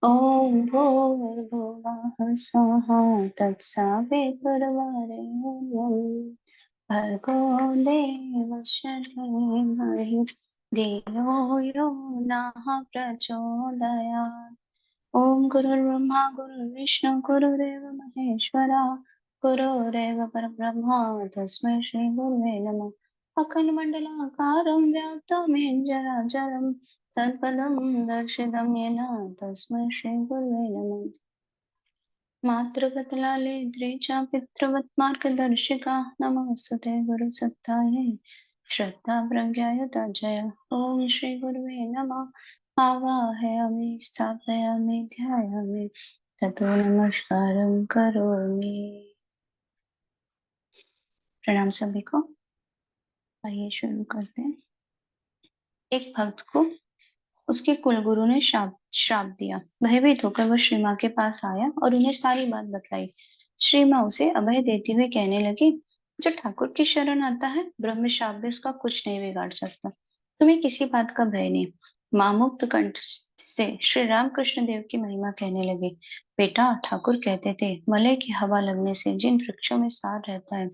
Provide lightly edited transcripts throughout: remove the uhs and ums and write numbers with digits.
ॐ भूर्भुवः स्वः तत्सवितुर्वरेण्यं भर्गो देवस्य धीमहि धियो यो नः प्रचोदयात्। ओम गुरुर्ब्रह्मा गुरुर्विष्णु गुरुदेव महेश्वरा गुरुरेव परब्रह्म तस्मै श्री गुरुवे नमः। अखण्डमण्डलाकारं व्याप्तं येन चराचरं तत्पदं दर्शितं येन तस्मै श्री गुरुवे नमः। मातृवत्लाले द्विजा पितृवत् मार्गदर्शिका नमोस्तुते गुरुसत्ताये श्रद्धा प्रज्ञायुता जय। ओम श्री गुरुवे नमः। आवाहयामि स्थापयामि ध्यायामि ततो नमस्कारं करोमि। प्रणाम सभी को। आइए शुरू करते हैं। एक भक्त को उसके कुलगुरु ने श्राप दिया। भयभीत होकर वह श्री माँ के पास आया और उन्हें सारी बात बतलाई। श्री माँ उसे अभय देते हुए कहने लगी, जो ठाकुर की शरण आता है ब्रह्म शाप भी उसका कुछ नहीं बिगाड़ सकता। तुम्हें किसी बात का भय नहीं। माँ मुक्त कंठ से श्री राम कृष्ण देव की महिमा कहने लगी। बेटा, ठाकुर कहते थे मलय की हवा लगने से जिन वृक्षों में सार रहता है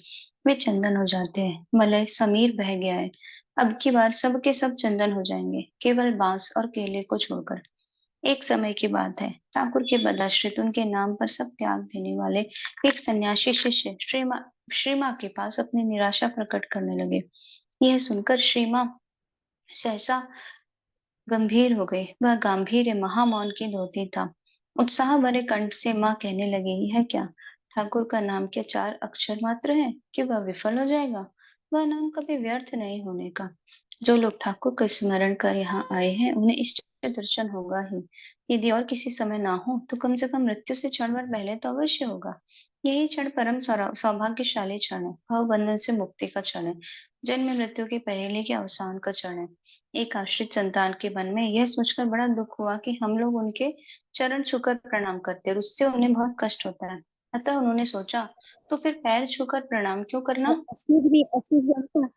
वे चंदन हो जाते हैं। मलय समीर बह गया है, अब की बार सब के सब चंदन हो जाएंगे, केवल बांस और केले को छोड़कर। एक समय की बात है, ठाकुर के पदाश्रित उनके नाम पर सब त्याग देने वाले एक सन्यासी शिष्य श्री माँ के पास अपनी निराशा प्रकट करने लगे। यह सुनकर श्री माँ सहसा गंभीर हो गई। वह गांधीर्य महामौन की धोती था। उत्साह भरे कंठ से माँ कहने लगी, यह क्या? ठाकुर का नाम क्या 4 अक्षर मात्र है कि वह विफल हो जाएगा? वह नाम कभी व्यर्थ नहीं होने का। जो लोग ठाकुर का स्मरण कर यहाँ आए हैं उन्हें इष्ट दर्शन होगा ही। यदि और किसी समय ना हो तो कम से कम मृत्यु से क्षण भर पहले तो अवश्य होगा। यही क्षण परम सौभाग्यशाली क्षण है, भव बंधन से मुक्ति का क्षण है, जन्म मृत्यु के पहले के अवसान का क्षण है। एक आश्रित संतान के मन में यह सोचकर बड़ा दुख हुआ कि हम लोग उनके चरण छूकर प्रणाम करते हैं और उससे उन्हें बहुत कष्ट होता है। अतः उन्होंने सोचा, तो फिर पैर छूकर प्रणाम क्यों करना। एक्सक्यूज मी अंकल,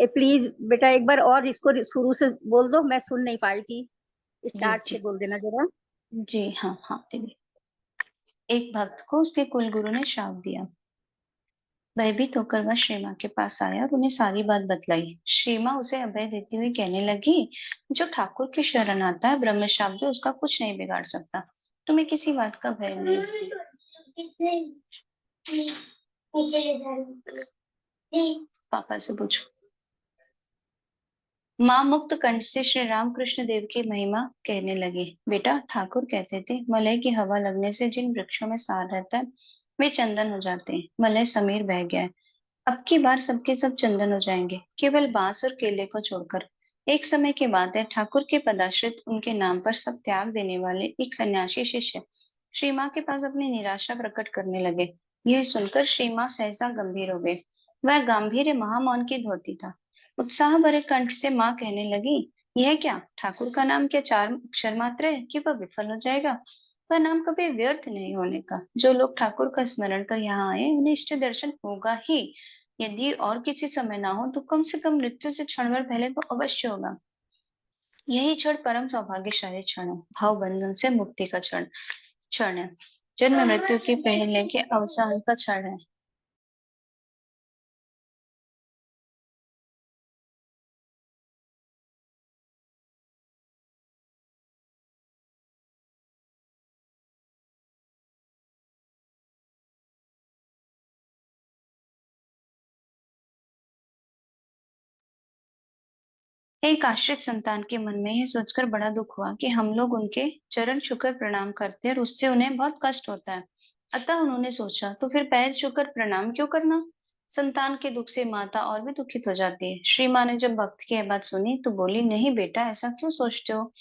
प्लीज बेटा एक बार और इसको शुरू से बोल दो, मैं सुन नहीं पाई थी। जी स्टार्ट से जी बोल देना जरा। जी, हाँ हाँ दीदी। एक भक्त को उसके कुलगुरु ने श्राप दिया। भयभीत होकर वह श्री माँ के पास आया और उन्हें सारी बात बतलाई। श्री माँ उसे अभय देती हुई कहने लगी, जो ठाकुर की शरण आता है ब्रह्म शाप भी उसका कुछ नहीं बिगाड़ सकता। तुम्हें किसी बात का भय नहीं। पापा से पूछो। माँ मुक्त कंठ से श्री रामकृष्ण देव की महिमा कहने लगी। बेटा, ठाकुर कहते थे मलय की हवा लगने से जिन वृक्षों में सार रहता है वे चंदन हो जाते हैं। मलय समीर बह गया है, अब की बार सबके सब चंदन हो जाएंगे, केवल बांस और केले को छोड़कर। एक समय की बात है, ठाकुर के पदाश्रित उनके नाम पर सब त्याग देने वाले एक सन्यासी शिष्य श्री माँ के पास अपनी निराशा प्रकट करने लगे। यह सुनकर श्री माँ सहसा गंभीर हो गई। वह गंभीर महामौन की धोती था। उत्साह भरे कंठ से माँ कहने लगी, यह क्या? ठाकुर का नाम क्या 4 अक्षर मात्र है कि वह विफल हो जाएगा? वह नाम कभी व्यर्थ नहीं होने का। जो लोग ठाकुर का स्मरण कर यहाँ आए उन्हें इष्ट दर्शन होगा ही। यदि और किसी समय ना हो तो कम से कम मृत्यु से क्षण भर पहले तो अवश्य होगा। यही क्षण परम सौभाग्यशाली क्षण है, भाव बंधन से मुक्ति का क्षण है, जन्म मृत्यु के पहले के अवसान का क्षण है। एक आश्रित संतान के मन में यह सोचकर बड़ा दुख हुआ कि हम लोग उनके चरण छूकर प्रणाम करते हैं और उससे उन्हें बहुत कष्ट होता है। अतः उन्होंने सोचा, तो फिर पैर छूकर प्रणाम क्यों करना। संतान के दुख से माता और भी दुखित हो जाती है। श्री माँ ने जब भक्त की यह बात सुनी तो बोली, नहीं बेटा, ऐसा क्यों सोचते हो?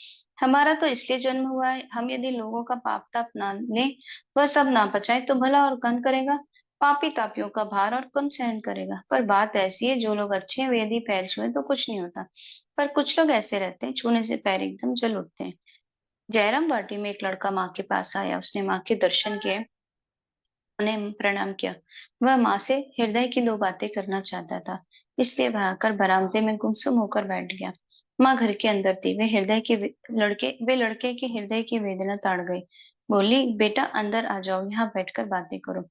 हमारा तो इसलिए जन्म हुआ है, हम यदि लोगों का पाप ताप ना ले, वह सब ना पचाए तो भला और कौन करेगा? पापी तापियों का भार और कौन सहन करेगा? पर बात ऐसी है, जो लोग अच्छे हैं वे यदि पैर छुए तो कुछ नहीं होता, पर कुछ लोग ऐसे रहते हैं छूने से पैर एकदम जल उठते हैं। जयराम वाटी में एक लड़का माँ के पास आया। उसने माँ के दर्शन किए, उन्हें प्रणाम किया। वह माँ से हृदय की 2 बातें करना चाहता था। इसलिए वह आकर बरामदे में गुमसुम होकर बैठ गया। माँ घर के अंदर थी। वे लड़के के हृदय की वेदना ताड़ गई। बोली, बेटा अंदर आ जाओ, यहाँ बैठकर बातें करो।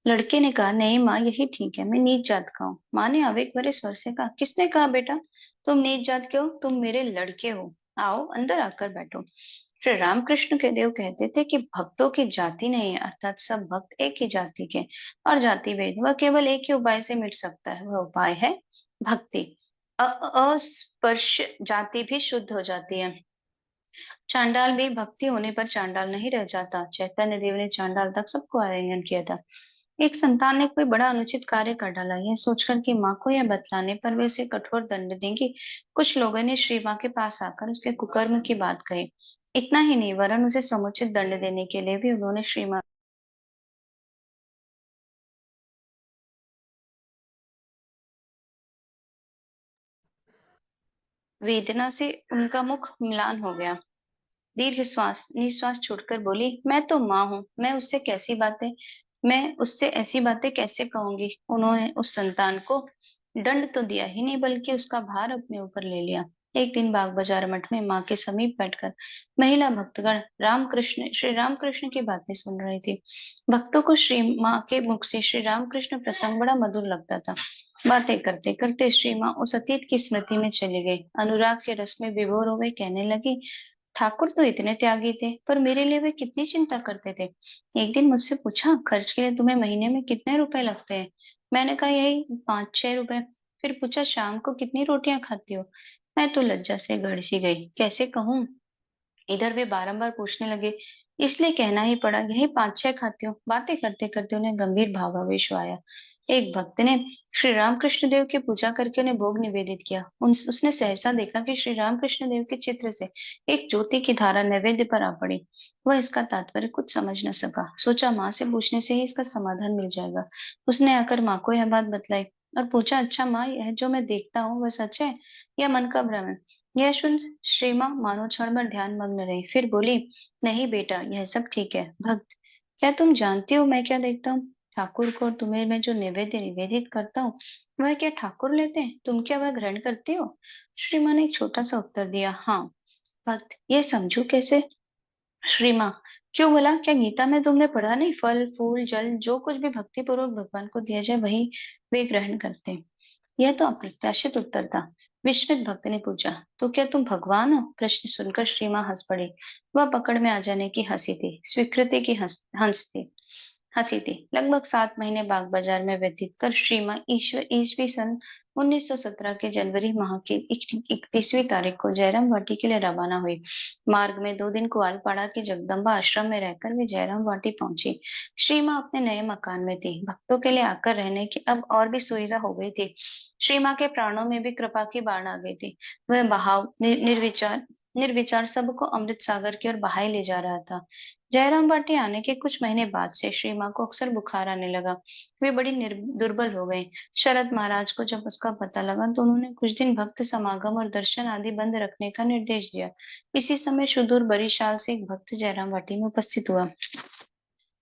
लड़के ने कहा, नहीं माँ, यही ठीक है, मैं नीच जात का हूँ। माँ ने आवेग भरे स्वर से कहा, किसने कहा बेटा तुम नीच जात के हो? तुम मेरे लड़के हो, आओ अंदर आकर बैठो। श्री रामकृष्ण के देव कहते थे कि भक्तों की जाति नहीं है, अर्थात सब भक्त एक ही जाति के, और जाति भेद वह केवल एक ही उपाय से मिट सकता है, वह उपाय है भक्ति। अस्पर्श जाति भी शुद्ध हो जाती है। चांडाल भी भक्ति होने पर चांडाल नहीं रह जाता। चैतन्य देव ने चांडाल तक सबको आलिंगन किया था। एक संतान ने कोई बड़ा अनुचित कार्य कर डाला, यह सोचकर कि माँ को यह बतलाने पर वे उसे कठोर दंड देंगी, कुछ लोगों ने श्री माँ के पास आकर उसके कुकर्म की बात कही। इतना ही नहीं, वरन उसे समुचित दंड देने के लिए भी उन्होंने श्री माँ वेदना से उनका मुख म्लान हो गया। दीर्घ श्वास निश्वास छोड़कर बोली, मैं तो माँ हूँ, मैं उससे ऐसी बातें कैसे कहूंगी? उन्होंने उस संतान को दंड तो दिया ही नहीं, बल्कि उसका भार अपने ऊपर ले लिया। एक दिन बाग बाजार मठ में माँ के समीप बैठकर महिला भक्तगण श्री रामकृष्ण की बातें सुन रही थी। भक्तों को श्री माँ के मुख से श्री रामकृष्ण प्रसंग बड़ा मधुर लगता था। बातें करते करते श्री माँ उस अतीत की स्मृति में चली गई। अनुराग के रस में विभोर हो गई। कहने लगी, ठाकुर तो इतने त्यागी थे, पर मेरे लिए वे कितनी चिंता करते थे। एक दिन मुझसे पूछा, खर्च के लिए तुम्हें महीने में कितने रुपए लगते हैं? मैंने कहा, यही 5-6 रुपए। फिर पूछा, शाम को कितनी रोटियां खाती हो? मैं तो लज्जा से गड़ सी गई, कैसे कहूँ। इधर वे बारंबार पूछने लगे, इसलिए कहना ही पड़ा, यही 5-6 खाती हूँ। बातें करते करते उन्हें गंभीर भावावेश आया। एक भक्त ने श्री रामकृष्ण देव की पूजा करके उन्हें भोग निवेदित किया। उसने सहसा देखा कि श्री रामकृष्ण देव के चित्र से एक ज्योति की धारा नैवेद्य पर आ पड़ी। वह इसका तात्पर्य कुछ समझ न सका। सोचा, माँ से पूछने से ही इसका समाधान मिल जाएगा। उसने आकर माँ को यह बात बतलाई और पूछा, अच्छा माँ, यह जो मैं देखता हूँ वह सच है या मन का भ्रम है? यह सुन श्री माँ मानो क्षण भर ध्यान मग्न रही, फिर बोली, नहीं बेटा, यह सब ठीक है। भक्त, क्या तुम जानती हो मैं क्या देखता हूँ? ठाकुर को और तुम्हें मैं जो निवेद्य निवेदित करता हूँ, वह क्या ठाकुर लेते हैं? तुम क्या वह ग्रहण करती हो? श्री माँ ने एक छोटा सा उत्तर दिया, हाँ। भक्त, ये समझू कैसे? श्री माँ, क्यों बोला? क्या गीता में तुमने पढ़ा नहीं, फल फूल जल जो कुछ भी भक्ति पूर्वक भगवान को दिया जाए वही वे ग्रहण करते हैं। यह तो अप्रत्याशित उत्तर था। विस्मित भक्त ने पूछा, तो क्या तुम भगवान हो? प्रश्न सुनकर श्री माँ हंस पड़ी। वह पकड़ में आ जाने की हंसी थी, स्वीकृति की हंसी थी। लगभग 7 महीने बाग बाजार में व्यतीत कर श्री माँ ईस्वी सन 1917 के जनवरी माह की 31वीं तारीख को जयराम वाटी के लिए रवाना हुई। मार्ग में 2 दिन कुआलपाड़ा के जगदम्बा आश्रम में रहकर वे जयराम वाटी पहुंची। श्री माँ अपने नए मकान में थी। भक्तों के लिए आकर रहने की अब और भी सुविधा हो गई थी। श्री माँ के प्राणों में भी कृपा की बाढ़ आ गई थी। वह निर्विचार सबको अमृत सागर की ओर बहाई ले जा रहा था। जयराम बाटी आने के कुछ महीने बाद से श्री माँ को अक्सर बुखार आने लगा। वे बड़ी दुर्बल हो गई। शरद महाराज को जब उसका पता लगा तो उन्होंने कुछ दिन भक्त समागम और दर्शन आदि बंद रखने का निर्देश दिया। इसी समय सुदूर बरिशाल से एक भक्त जयराम वाटी में उपस्थित हुआ।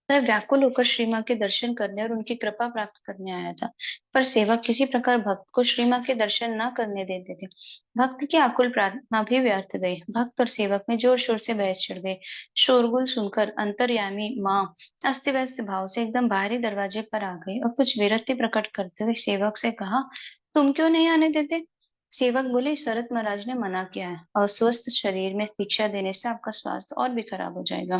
वह व्याकुल होकर श्री माँ के दर्शन करने और उनकी कृपा प्राप्त करने आया था, पर सेवक किसी प्रकार भक्त को श्री माँ के दर्शन न करने देते थे। भक्त की आकुल प्रार्थना भी व्यर्थ गई। भक्त और सेवक में जोर शोर से बहस छिड़ गई। शोरगुल सुनकर अंतर्यामी माँ अस्त व्यस्त भाव से एकदम बाहरी दरवाजे पर आ गई और कुछ विरक्ति प्रकट करते हुए सेवक से कहा, तुम क्यों नहीं आने देते? सेवक बोले, शरद महाराज ने मना किया है, अस्वस्थ शरीर में दीक्षा देने से आपका स्वास्थ्य और भी खराब हो जाएगा।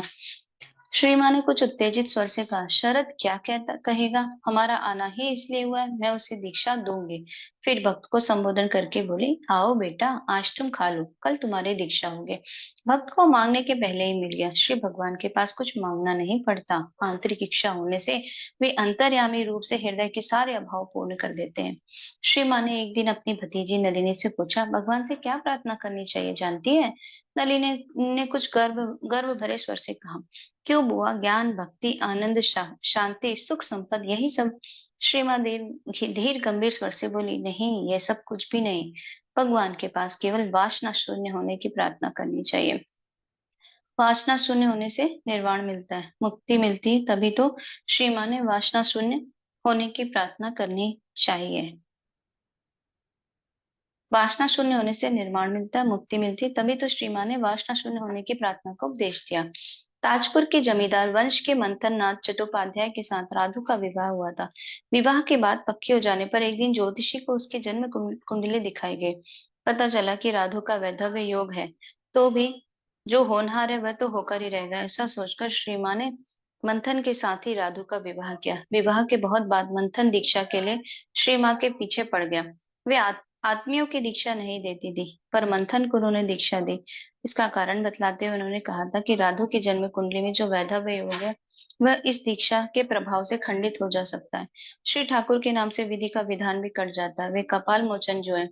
श्री माँ ने कुछ उत्तेजित स्वर से कहा, शरद क्या कहता कहेगा? हमारा आना ही इसलिए हुआ है, मैं उसे दीक्षा दूंगी। फिर भक्त को संबोधन करके बोली, आओ बेटा, आज तुम खा लो, कल तुम्हारी दीक्षा होगी। भक्त को मांगने के पहले ही मिल गया। श्री भगवान के पास कुछ मांगना नहीं पड़ता। आंतरिक इच्छा होने से वे अंतर्यामी रूप से हृदय के सारे अभाव पूर्ण कर देते हैं। श्री माँ ने एक दिन अपनी भतीजी नलिनी से पूछा, भगवान से क्या प्रार्थना करनी चाहिए जानती है? नलिनी ने कुछ गर्व भरे स्वर से कहा, क्यों बुआ, ज्ञान भक्ति आनंद शांति सुख संपद यही सब? श्रीमदेव धीर गंभीर स्वर से बोली, नहीं, ये सब कुछ भी नहीं। भगवान के पास केवल वासना शून्य होने की प्रार्थना करनी चाहिए। वासना शून्य होने से निर्वाण मिलता है, मुक्ति मिलती है। तभी तो श्री माँ ने वासना शून्य होने की प्रार्थना करनी चाहिए। वासना शून्य होने से निर्माण मिलता, मुक्ति मिलती, तभी तो श्री माँ ने वासना शून्य होने की प्रार्थना को उपदेश दिया। ताजपुर के जमींदार वंश के मंथन नाथ चट्टोपाध्याय के साथ राधु का विवाह हुआ था। विवाह के बाद पक्के हो जाने पर एक दिन ज्योतिषी को उसकी जन्म कुंडली दिखाई गई। पता चला कि राधु का वैधव्य योग है, तो भी जो होनहार है वह तो होकर ही रहेगा। ऐसा सोचकर श्री माँ ने मंथन के साथ ही राधु का विवाह किया। विवाह के बहुत बाद मंथन दीक्षा के लिए श्री माँ के पीछे पड़ गया। वे आत्मियों की दीक्षा नहीं देती थी, पर मंथन को उन्होंने दीक्षा दी। इसका कारण बतलाते हुए उन्होंने कहा था कि राधु की जन्म कुंडली में जो वैधव्य योग है वह इस दीक्षा के प्रभाव से खंडित हो जा सकता है। श्री ठाकुर के नाम से विधि का विधान भी कट जाता है। वे कपाल मोचन जो है,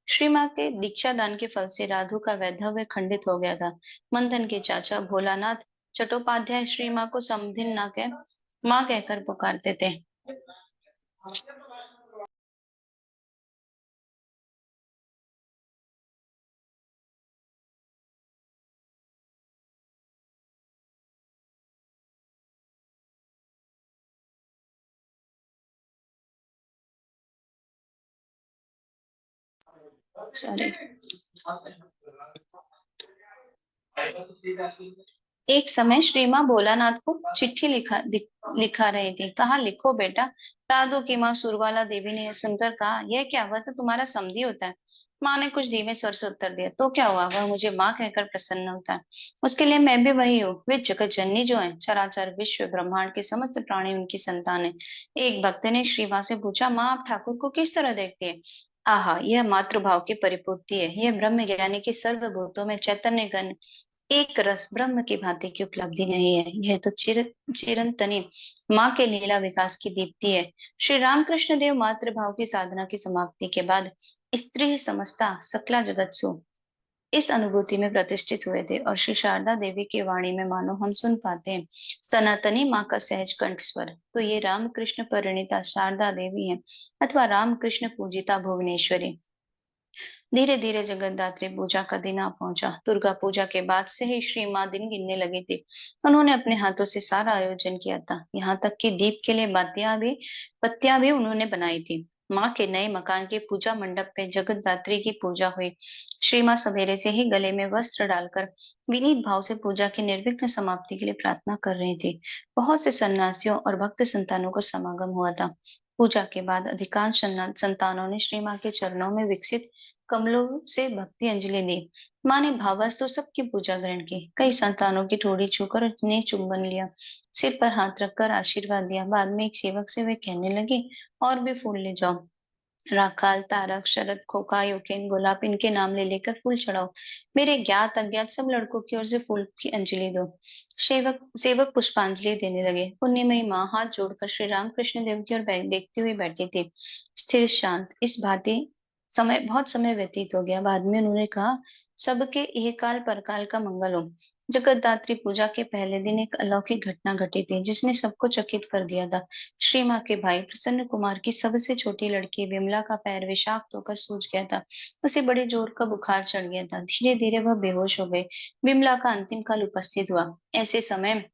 श्री माँ के दीक्षा दान के फल से राधु का वैधव्य खंडित हो गया था। मंथन के चाचा भोलानाथ चट्टोपाध्याय श्री माँ को समधिन ना कह माँ कहकर पुकारते थे। सॉरी। एक समय श्री माँ भोलानाथ को चिट्ठी लिखा रही थी। कहा, लिखो बेटा। राधो की माँ सुरबाला देवी ने यह सुनकर कहा, यह क्या, वह तो तुम्हारा समधी होता है। माँ ने कुछ धीमे स्वर से उत्तर दिया, तो क्या हुआ, वह मुझे माँ कहकर प्रसन्न होता है, उसके लिए मैं भी वही हूँ। वे जगत जननी जो है, चराचर विश्व ब्रह्मांड के समस्त प्राणी उनकी संतान है। एक भक्त ने श्री माँ से पूछा, माँ आप ठाकुर को किस तरह देखती है? आहा, यह मातृभाव की परिपूर्ति है। यह ब्रह्म ज्ञानी के सर्वभूतों में चैतन्य घन एक रस ब्रह्म की भांति की उपलब्धि नहीं है। यह तो चिरंतनी माँ के लीला विकास की दीप्ति है। श्री रामकृष्ण देव मातृभाव की साधना की समाप्ति के बाद स्त्री समस्ता सकला जगत सो इस अनुभूति में प्रतिष्ठित हुए थे, और श्री शारदा देवी की वाणी में मानो हम सुन पाते हैं सनातनी माँ का सहज कंठ स्वर। तो ये रामकृष्ण परिणीता शारदा देवी है, अथवा रामकृष्ण पूजिता भुवनेश्वरी। धीरे धीरे जगन्नाथी पूजा का दिन आ पहुंचा। दुर्गा पूजा के बाद से ही श्री माँ दिन गिनने लगी थी। उन्होंने अपने हाथों से सारा आयोजन किया था, यहाँ तक कि दीप के लिए पत्तियां भी उन्होंने बनाई थी। माँ के नए मकान के पूजा मंडप पे जगन्नाथी की पूजा हुई। श्री माँ सवेरे से ही गले में वस्त्र डालकर विनीत भाव से पूजा की निर्विघ्न समाप्ति के लिए प्रार्थना कर रही थी। बहुत से सन्यासियों और भक्त संतानों का समागम हुआ था। पूजा के बाद अधिकांश संतानों ने श्री माँ के चरणों में विकसित कमलों से भक्ति अंजलि दी। माँ ने भावास्तु सबकी पूजा ग्रहण की। कई संतानों की ठोड़ी छूकर उन्हें चुंबन लिया, सिर पर हाथ रखकर आशीर्वाद दिया। बाद में एक सेवक से वे कहने लगी, और भी फूल ले जाओ। राखाल, तारक, शरद, खोका, यूकेन, गुलाब, इनके नाम ले लेकर फूल चढ़ाओ। मेरे ज्ञात अज्ञात सब लड़कों की ओर से फूल की अंजलि दो। सेवक सेवक पुष्पांजलि देने लगे। पुण्यमयी माँ हाथ जोड़कर श्री रामकृष्ण देव की ओर देखती हुई बैठी थी, स्थिर शांत। इस भांति बहुत समय व्यतीत हो गया। बाद में उन्होंने कहा, सबके इहकाल परकाल का मंगल हो। जगतदात्री पूजा के पहले दिन एक अलौकिक घटना घटी थी, जिसने सबको चकित कर दिया था। श्री माँ के भाई प्रसन्न कुमार की सबसे छोटी लड़की विमला का पैर विषाक्त होकर सूज गया था। उसे बड़े जोर का बुखार चढ़ गया था। धीरे धीरे वह बेहोश हो गई। विमला का अंतिम काल उपस्थित हुआ। ऐसे समय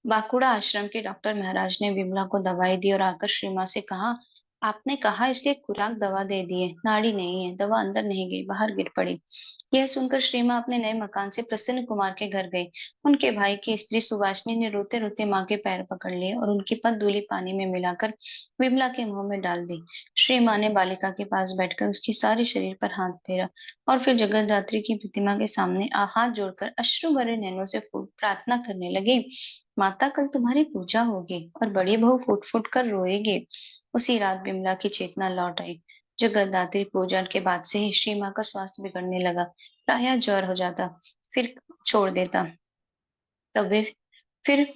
बांकुड़ा आश्रम के डॉक्टर महाराज ने विमला को दवाई दी और आकर श्री माँ से कहा, आपने कहा इसलिए खुराक दवा दे दी है, नाड़ी नहीं है। दवा अंदर नहीं गई, बाहर गिर पड़ी। यह सुनकर श्री माँ अपने नए मकान से प्रसन्न कुमार के घर गई। उनके भाई की स्त्री सुभाषिनी ने रोते रोते माँ के पैर पकड़ लिए और उनकी पगडुली पानी में मिलाकर विमला के मुंह में डाल दी। श्री माँ ने बालिका के पास बैठकर उसके सारे शरीर पर हाथ फेरा और फिर जगतदात्री की प्रतिमा के सामने हाथ जोड़कर अश्रु भरे नैनों से प्रार्थना करने लगी, माता कल तुम्हारी पूजा होगी और बड़ी बहू फूट फूट कर रोएगी। उसी रात बिमला की चेतना लौट आई। जगन्नाथी पूजन के बाद से ही श्री माँ का स्वास्थ्य बिगड़ने लगा। प्रायः ज्वर हो जाता, फिर छोड़ देता। तब वे फिर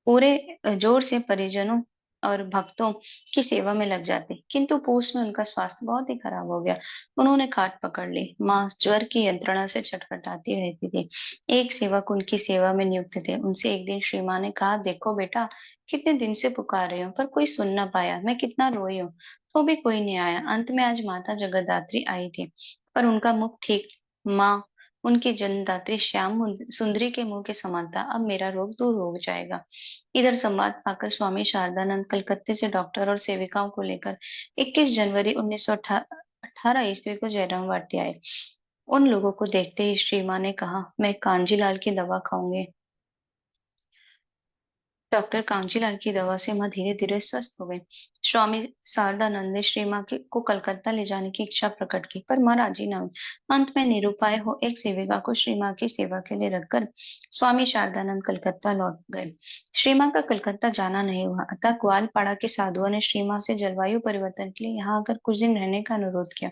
पूरे जोर से परिजनों और भक्तों की सेवा में लग जाते, किंतु पूस में उनका स्वास्थ्य बहुत ही खराब हो गया। उन्होंने खाट पकड़ ली। माँ ज्वर की यंत्रणा से छटपटाती रहती थी। एक सेवक उनकी सेवा में नियुक्त थे। उनसे एक दिन श्री माँ ने कहा, देखो बेटा, कितने दिन से पुकार रही हूँ पर कोई सुन ना पाया। मैं कितना रोई हूँ, तो भी कोई नहीं आया। अंत में आज माता जगदात्री आई थी, पर उनका मुख ठीक माँ उनकी जन्मदात्री श्याम सुंदरी के मुंह के समान था। अब मेरा रोग दूर हो जाएगा। इधर संवाद पाकर स्वामी शारदानंद कलकत्ते से डॉक्टर और सेविकाओं को लेकर 21 जनवरी 1918 18 ईस्वी को जयराम वाटी आए। उन लोगों को देखते ही श्री माँ ने कहा, मैं कांजीलाल की दवा खाऊंगी। डॉक्टर कांजीलाल की दवा से माँ धीरे धीरे स्वस्थ हो गई। स्वामी शारदानंद ने श्री माँ को कलकत्ता ले जाने की इच्छा प्रकट की, पर माँ राजी न हुई। अंत में निरुपाय हो एक सेविका को श्री माँ की सेवा के लिए रखकर स्वामी शारदानंद कलकत्ता लौट गए। श्री माँ का कलकत्ता जाना नहीं हुआ, अतः ग्वालपाड़ा के साधुओं ने श्री माँ से जलवायु परिवर्तन के लिए यहाँ आकर कुछ दिन रहने का अनुरोध किया।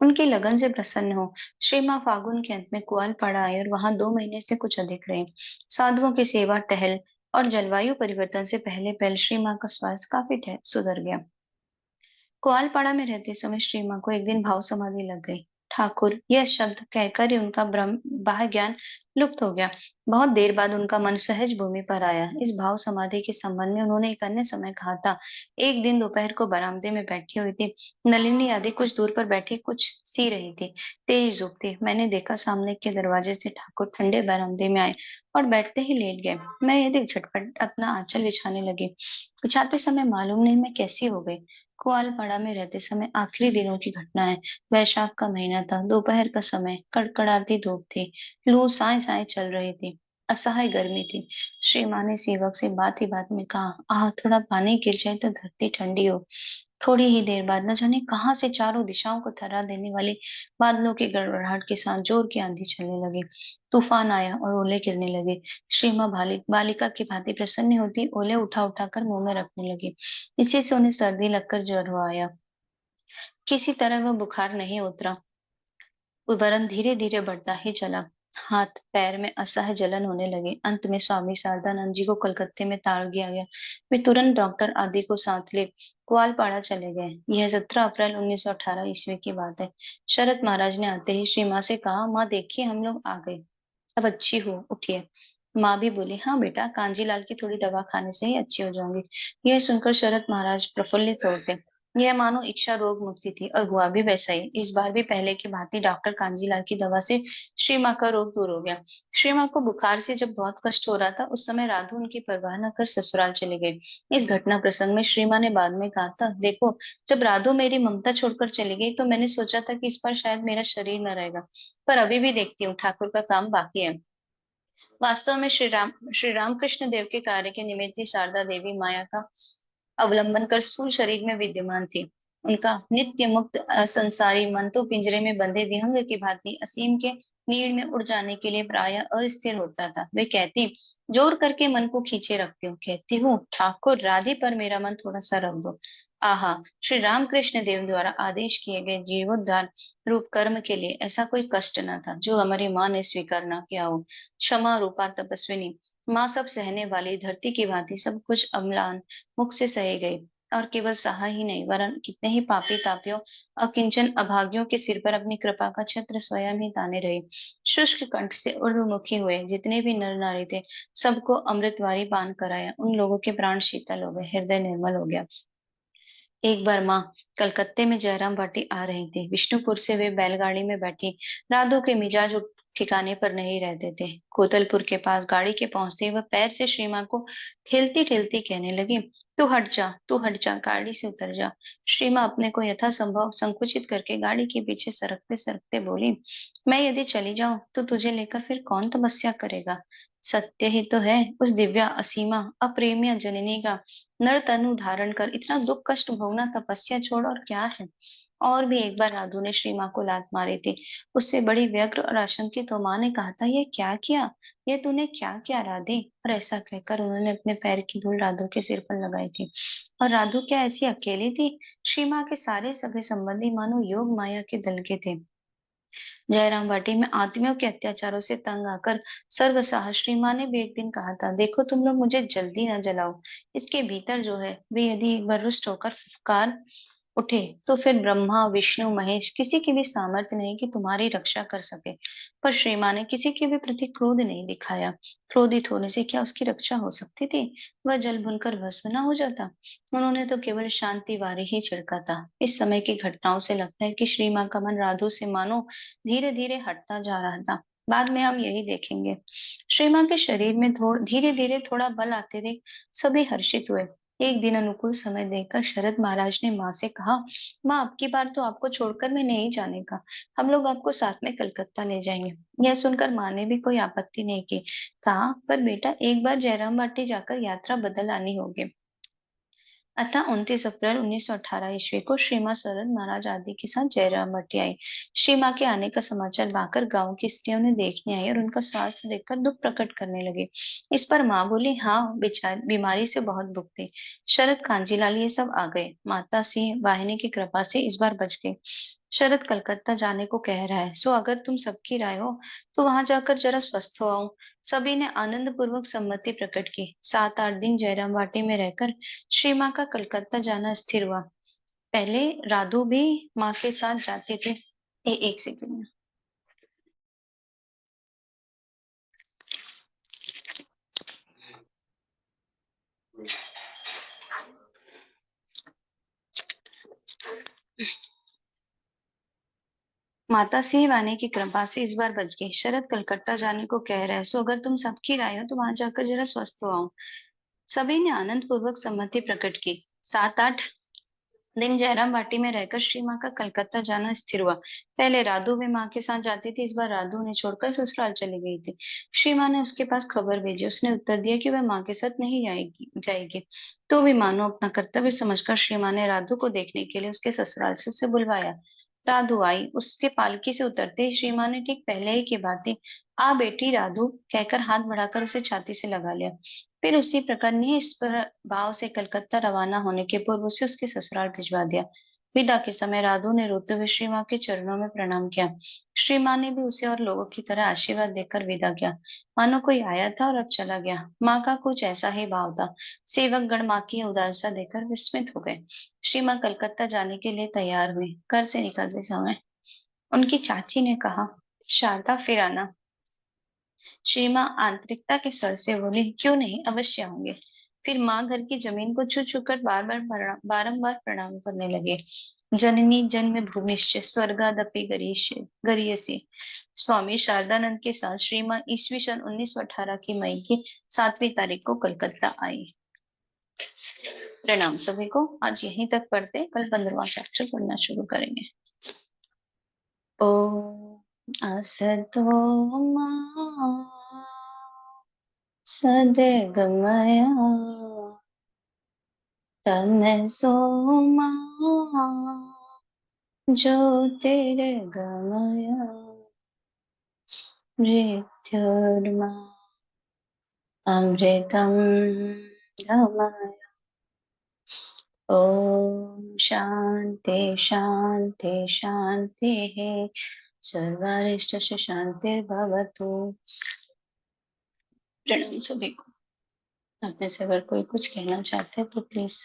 उनकी लगन से प्रसन्न हो श्री माँ फागुन के अंत में ग्वालपाड़ा आई और वहां 2 महीने से कुछ अधिक रही। साधुओं की सेवा, टहल और जलवायु परिवर्तन से पहले पहल श्री माँ का स्वास्थ्य काफी सुधर गया। ग्वालपाड़ा में रहते समय श्री माँ को एक दिन भाव समाधि लग गई। ठाकुर यह शब्द कहकर ही उनका ब्रह्म बाह्य ज्ञान लुप्त हो गया। बहुत देर बाद उनका मन सहज भूमि पर आया। इस भाव समाधि के संबंध में उन्होंने एक अन्य समय कहा था। एक दिन दोपहर को बरामदे में बैठी हुई थी। नलिनी आदि कुछ दूर पर बैठी कुछ सी रही थी। तेज धूप थी। मैंने देखा सामने के दरवाजे से ठाकुर ठंडे बरामदे में आए और बैठते ही लेट गए। मैं यह देख झटपट अपना आंचल बिछाने लगी। बिछाते समय मालूम नहीं मैं कैसी हो गई। कुआलपाड़ा में रहते समय आखिरी दिनों की घटना है। वैशाख का महीना था, दोपहर का समय, कड़कड़ाती धूप थी, लू साए साए चल रही थी, असहाय गर्मी थी। श्री माँ ने सेवक से बात ही बात में कहा, आह थोड़ा पानी गिर जाए तो धरती ठंडी हो। थोड़ी ही देर बाद न जाने कहां से चारों दिशाओं को थरा देने वाली बादलों की गड़गड़ाहट के साथ जोर की आंधी चलने लगी। तूफान आया और ओले गिरने लगे। श्री माँ बालिका की भांति प्रसन्न होती ओले उठा उठा कर मुंह में रखने लगी। इसी से उन्हें सर्दी लगकर ज्वर हो आया। किसी तरह वह बुखार नहीं उतरा, वरन धीरे धीरे बढ़ता ही चला। हाथ पैर में असह्य जलन होने लगी। अंत में स्वामी शारदानंद जी को कलकत्ते में ताड़ दिया गया। वे तुरंत डॉक्टर आदि को साथ ले ग्वालपाड़ा चले गए। यह 17 अप्रैल 1918 ईस्वी की बात है। शरत महाराज ने आते ही श्री माँ से कहा, माँ देखिए हम लोग आ गए, अब अच्छी हो, उठिए। माँ भी बोली, हाँ बेटा, कांजीलाल की थोड़ी दवा खाने से ही अच्छी हो जाऊंगी। यह सुनकर शरत महाराज प्रफुल्लित हो उठे। यह मानो इच्छा रोग मुक्ति थी और हुआ भी वैसा ही। इस बार भी पहले की भांति डॉक्टर कांजीलाल की दवा से श्री माँ का रोग दूर हो गया। श्री माँ को बुखार से जब बहुत कष्ट हो रहा था, उस समय राधु उनकी परवाह न कर ससुराल चले गए। इस घटना प्रसंग में श्री माँ ने बाद में कहा था, देखो जब राधु मेरी ममता छोड़कर चली गई तो मैंने सोचा था कि इस पर शायद मेरा शरीर न रहेगा, पर अभी भी देखती हूँ ठाकुर का काम बाकी है। वास्तव में श्री रामकृष्ण देव के कार्य के निमित्त ही शारदा देवी माया का अवलंबन कर स्थूल शरीर में विद्यमान थी। उनका नित्य मुक्त संसारी मन तो पिंजरे में बंधे विहंग की भांति असीम के नीड़ में उड़ जाने के लिए प्राय अस्थिर होता था। वे कहती, जोर करके मन को खींचे रखती हूँ, कहती हूँ ठाकुर राधे पर मेरा मन थोड़ा सा रख दो। आहा, श्री रामकृष्ण देव द्वारा आदेश किए गए जीवोद्धार रूप कर्म के लिए ऐसा कोई कष्ट न था जो हमारी माँ ने स्वीकार न किया हो। क्षमा रूपा तपस्विनी माँ सब सहने वाली धरती की भांति सब कुछ अम्लान मुख से सहे गई, और केवल सहा ही नहीं वरन कितने ही पापी तापियों अकिंचन अभागियों के सिर पर अपनी कृपा का छत्र स्वयं ही ताने रहे। शुष्क कंठ से ऊर्ध्वमुखी हुए जितने भी नर नारी थे, सबको अमृतवारी पान कराया। उन लोगों के प्राण शीतल हो गए, हृदय निर्मल हो गया। एक बार माँ कलकत्ते में जयराम भाटी आ रही थी। विष्णुपुर से वे बैलगाड़ी में बैठी। राधो के मिजाज ठिकाने पर नहीं रहते थे। कोतलपुर के पास गाड़ी के पहुंचते ही वह पैर से श्री माँ को ठेलती ठेलती कहने लगी, तू हट जा, तू हट जा, गाड़ी से उतर जा। श्री माँ अपने को यथासंभव संकुचित करके गाड़ी के पीछे सरकते सरकते बोली, मैं यदि चली जाऊं तो तुझे लेकर फिर कौन तपस्या करेगा। सत्य ही तो है, उस दिव्या असीमा अप्रेम्य जननी का नर तनु धारण कर इतना दुख कष्ट भोगना तपस्या छोड़ और क्या है। और भी एक बार राधु ने श्री माँ को लात मारी थी। उससे बड़ी व्यग्र और आशंकित हो माँ ने कहा था, ये क्या किया, ये तूने क्या किया राधे। और ऐसा कहकर उन्होंने अपने पैर की धूल राधु के सिर पर लगाई थी। और राधु क्या ऐसी अकेली थी। श्री माँ के सारे सगे संबंधी मानो योग माया के दल के थे। जयराम वाटी में आदमियों के अत्याचारों से तंग आकर सर्वसहा श्री माँ ने भी एक दिन कहा था, देखो तुम लोग मुझे जल्दी न जलाओ। इसके भीतर जो है वे यदि एक बार रुष्ट होकर फुफकार उठे तो फिर ब्रह्मा विष्णु महेश किसी की भी सामर्थ्य नहीं कि तुम्हारी रक्षा कर सके। पर श्री माँ ने किसी के भी प्रति क्रोध नहीं दिखाया। क्रोधित होने से क्या उसकी रक्षा हो सकती थी। वह जल भुनकर भस्म न हो जाता। उन्होंने तो केवल शांति वारी ही छिड़का था। इस समय की घटनाओं से लगता है कि श्री माँ का मन राधु से मानो धीरे धीरे हटता जा रहा था। बाद में हम यही देखेंगे। श्री माँ के शरीर में धीरे धीरे थोड़ा बल आते देख सभी हर्षित हुए। एक दिन अनुकूल समय देखकर शरद महाराज ने माँ से कहा, माँ अब की बार तो आपको छोड़कर मैं नहीं जाने का, हम लोग आपको साथ में कलकत्ता ले जाएंगे। यह सुनकर माँ ने भी कोई आपत्ति नहीं की। कहा, पर बेटा एक बार जयराम बाटी जाकर यात्रा बदल आनी होगी। अतः 29 अप्रैल 1918 ईस्वी को श्री माँ सरद महाराज आदि के साथ जयराम भट्टी आई। श्री माँ के आने का समाचार पाकर गांव की स्त्रियों ने देखने आई और उनका स्वास्थ्य देखकर दुख प्रकट करने लगे। इस पर माँ बोली, हाँ बेचारी बीमारी से बहुत भुगते। शरद कांजीलाल ये सब आ गए। माता सिंह वाहिनी की कृपा से इस बार बच गए। शरद कलकत्ता जाने को कह रहा है, सो अगर तुम सबकी राय हो तो वहां जाकर जरा स्वस्थ हो आओ। सभी ने आनंद पूर्वक सम्मति प्रकट की। 7-8 दिन जयराम वाटी में रहकर श्री माँ का कलकत्ता जाना स्थिर हुआ। पहले राधु भी माँ के साथ जाते थे। एक सेकंड। माता सिंह वानी की कृपा से इस बार बच गई। शरद कलकत्ता जाने को कह रहे हैं, सो अगर तुम सबकी राय हो तो वहां जाकर जरा स्वस्थ हो आओ। सभी ने आनंद पूर्वक सम्मति प्रकट की। 7-8 दिन जयराम बाटी में रहकर श्री माँ का कलकत्ता जाना स्थिर हुआ। पहले राधु भी माँ के साथ जाती थी, इस बार राधु उन्हें छोड़कर ससुराल चली गई थी। श्री माँ ने उसके पास खबर भेजी। उसने उत्तर दिया कि वह माँ के साथ नहीं जाएगी। तो भी मानो अपना कर्तव्य समझकर श्री माँ ने राधु को देखने के लिए उसके ससुराल से उसे बुलवाया। राधु आई। उसके पालकी से उतरते ही श्री माँ ने ठीक पहले ही की बातें, आ बेटी राधु कहकर हाथ बढ़ाकर उसे छाती से लगा लिया। फिर उसी प्रकार ने इस पर भाव से कलकत्ता रवाना होने के पूर्व उसे उसके ससुराल भिजवा दिया। विदा के समय राधु ने रोते हुए श्री माँ के चरणों में प्रणाम किया। श्री माँ ने भी उसे और लोगों की तरह आशीर्वाद देकर विदा किया, मानो कोई आया था और अब चला गया। माँ का कुछ ऐसा ही भाव था। सेवक गण माँ की उदारता देखकर विस्मित हो गए। श्री माँ कलकत्ता जाने के लिए तैयार हुई। घर से निकलते समय उनकी चाची ने कहा, शारदा फिर आना। श्री माँ आंतरिकता के स्वर से बोली, क्यों नहीं, अवश्य आऊंगे। फिर माँ घर की जमीन को छू छू कर बारंबार प्रणाम करने लगे। जननी जन्म भूमिश्च स्वर्गादपि गरीयसी। स्वामी शारदानंद के साथ श्री माँ ईस्वी सन 1918 की मई की 7वीं तारीख को कलकत्ता आई। प्रणाम सभी को। आज यहीं तक पढ़ते, कल 15वां चैप्टर पढ़ना शुरू करेंगे। ओ असतो मा सद्गमय तमसो मा ज्योतिर्गमय मृत्युर्मा अमृतं गमय। ओम शांति शांति शांति। सर्वारिष्ट शांतिर्भवतु। प्रणाम सभी को। आप में से अगर कोई कुछ कहना चाहते हैं तो प्लीज